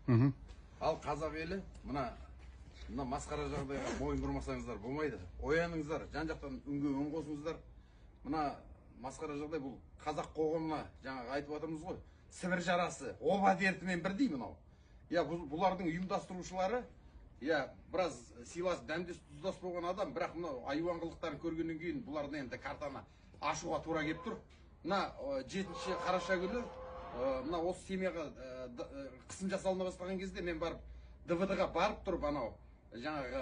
Ал қазақ елі мына масқара жағдайға мойын бұрмасаңыздар болмайды. Ояныңыздар, жан-жақтан үнге үн қосыңыздар. Мына масқара жағдай бұл қазақ қоғамына жаңа айтып отырмыз ғой. Сібір жарасы, оба дертімен бірдей мынау. Я бұлардың ұйымдастырушылары, я біраз сыйлас, дәмдес, тұздас болған адам, бірақ мынау айуан қылықтарын көргеннен кейін бұлардың енді картаны ашуға тура келіп тұр. Мына 7 қараша күні мына осы семьяға қысым жасалына бастаған кезде мен барып ДВД-ға барып тұрып анау жаңағы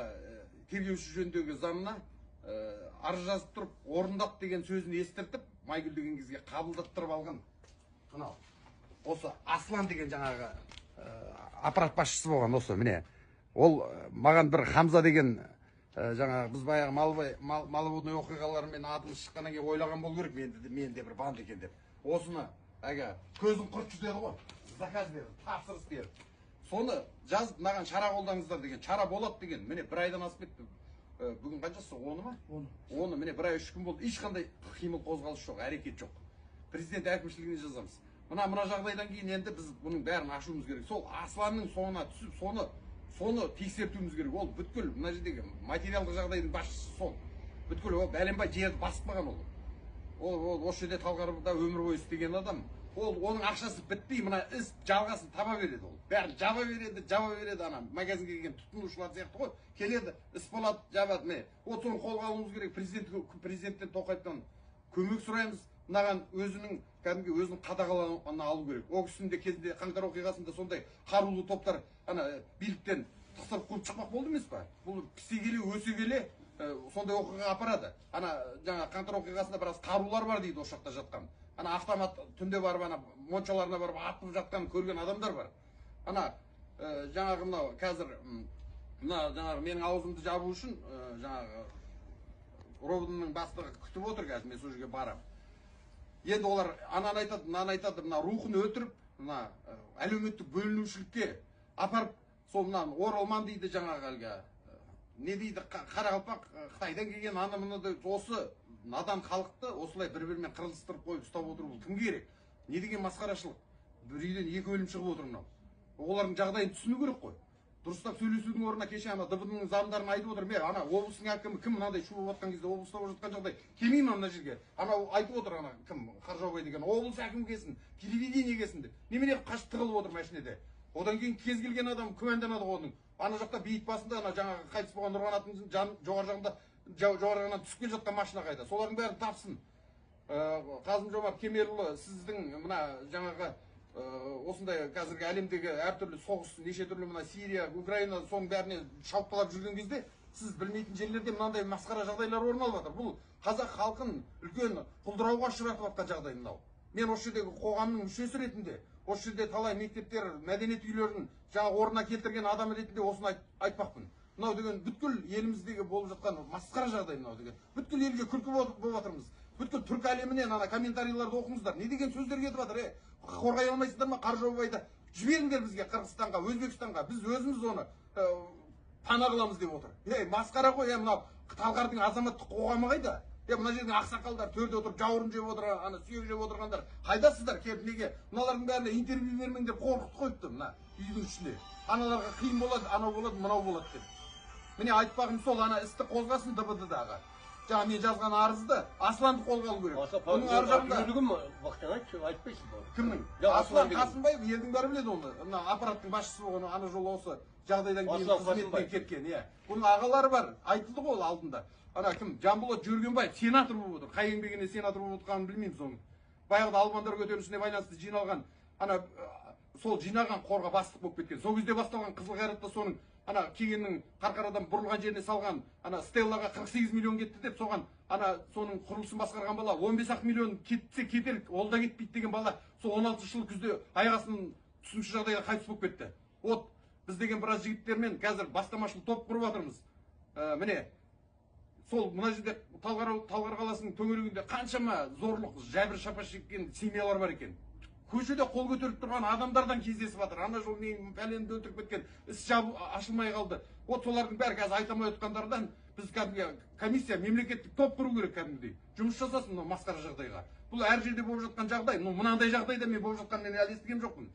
тергеуші жөніндегі заңына арыз жазып тұрып орындап деген сөзін естіртіп Майгүл деген кезге қабылдаттырып алған мынау осы Аслан деген жаңағы аппарат басшысы болған осы міне ол маған бір Хамза деген жаңағы біз баяғы маловодной оқиғаларымен атымыз шыққаннан кейін ойлаған болу керек мен де бір банд екен деп осыны әге көзін құртшы деді ғой заказ берді тапсырыс берді соны жазып мынаған шара қолдаңыздар деген шара болады деген міне бір айдан асып кетті бүгін қаншасы 10 ма? 10 міне бір ай 3 күн болды ешқандай қимыл қозғалыс жоқ әрекет жоқ президент әкімшілігіне жазамыз мына жағдайдан кейін енді біз бұның бәрін ашуымыз керек сол Асланның соңына түсіп соны тексертуіміз керек ол бүткіл мына жердегі материалдық жағдайдың басшысы сол бүткіл ол бәленбай жерді басып қалған ол осы жерде Талғарда өмір бойы істеген адам оның ақшасы бітпей мына іс жалғасын таба береді ол бәрін жаба береді ана магазинге келген тұтынушылар сияқты ғой келеді іс болады жабады міне соны қолға алуымыз керек президенттен Тоқаевтан көмек сұраймыз мынаған өзінің қадағалауына алу керек ол кісінің де кезінде қаңтар оқиғасында сондай қарулы топтар ана биліктен тықсырып қуып шықпақ болды емес па бұл пісе келе өсе келе сондай оқиға апарады ана жаңа қаңтар оқиғасында біраз қарулар бар дейді осы жақта жатқан ана автомат түнде барып ана моншаларына барып атып жатқан көрген адамдар бар ана жаңағы мынау қазір жаңағы менің аузымды жабу үшін жаңағы ровдының бастығы күтіп отыр қазір мен сол жерге барамын енді олар ананы айтады мынаны айтады мына рухын өлтіріп мына әлеуметтік бөлінушілікке апарып сол мына оралман дейді жаңағы әлгі не дейді Қарақалпақ Қытайдан келген ана мына осы надан халықты осылай бір-бірімен қырылыстырып қойып ұстап отыр бұл кім керек не деген масқарашылық бір үйден 2 өлім шығып отыр мынау олардың жағдайын түсіну керек қой дұрыстап сөйлесудің орнына кеше ана ДВД-ның замдарын айтып отыр мен ана облыстың әкімі кім мынандай шу болып жатқан кезде облыста болып жатқан жағдай келмеймін ана жерге анау айтып отыр ана кім Қаржаубай деген облыс әкімі келсін телевидение келсін деп немене қашып тығылып отыр машинеде одан кейін кез келген адам күмәнданады оның ана жақта бейіт басында ана жаңағы қайтыс болған Нұрғанаттың жоғары жағында жоғары жағынан түсіп келе жатқан машина қайда солардың бәрін тапсын Қасым-Жомарт Кемелұлы сіздің мына жаңағы осындай қазіргі әлемдегі әртүрлі соғыс неше түрлі мына Сирия, Украина соның бәріне шауыпталап жүрген кезде сіз білмейтін жерлерде мынандай масқара жағдайлар орын алып жатыр. Бұл қазақ халқын үлкен құлдырауға ұшыратып жатқан жағдай мынау. Мен осы жердегі қоғамның мүшесі ретінде, осы жерде талай мектептер, мәдениет үйлерін жаңа орнына келтірген адам ретінде осыны айтпақпын. Мынау деген бүткіл еліміздегі болып жатқан масқара жағдай мынау деген. Бүткіл елге күлкі болып жатырмыз. Бүткіл түркі әлемінен ана комментарийларды оқыңыздар. Не деген сөздер кетіп жатыр, қорғай алмайсыздар ма Қаржаубайды? Жіберіңдер бізге Қырғызстанға, Өзбекстанға. Біз өзіміз оны пана қыламыз деп отыр. Масқара ғой, мынау Талғардың азаматтық қоғамы қайда? Мына жердің ақсақалдар төрде отырып жауырын жеп отырған, ана сүйек жеп отырғандар қайдасыздар келіп неге? Мыналардың бәріне интервью бермеңдер қорқытып қойыпты мына үйдің ішінде. Аналарға қиын болады, анау болады, мынау болады деп. Міне айтпағым сол ана істі қозғасын ДВД-дағы. Жаңа мен жазған арызды Асланды қолға алу керек. Оның ар жағында кімнің? Аслан Қасымбаев елдің бәрі біледі оны. Мына аппараттың басшысы болған ана жолы осы жағдайдан кейін қызметпен кеткен. Бұның ағалары бар, айтылды ғой алдында. Ана кім? Жанболат Жүргенбаев сенатор болып отыр. Қай еңбегіне сенатор болып отқанын білмейміз оның. Баяғыда албандар көтерілісіне байланысты жиналған ана сол жинаған қорға бастық болып кеткен. Сол кезде басталған қызыл қайратта соның ана кегеннің Қарқарадан бұрылған жеріне салған ана Стеллаға 48 миллион кетті деп соған ана соның құрылысын басқарған бала 15 миллион кетсе кетер, ол да кетпейді деген бала сол 16 жыл күзде аяғасын түсінші жағдайда қайтыс болып кетті. Вот біз деген біраз жігіттермен қазір бастамашыл топ құрып жатырмыз. Міне сол мына жерде Талғар қаласының төңірегінде қаншама зорлық, жәбір шапаш шеккен семьялар бар екен. Көшеде қол көтеріп тұрған адамдардан кездесіп жатыр. Ана жол мен пәленді өлтіріп кеткен, іс ашылмай қалды. Вот солардың бәрі қазір айта алмай отқандардан біз комиссия, мемлекеттік топ құру керек кәдімгідей. Жұмыс жасасын масқара жағдайға. Бұл әр жерде болып жатқан жағдай. Мынандай жағдайда мен болып жатқанын әлі естіген жоқпын.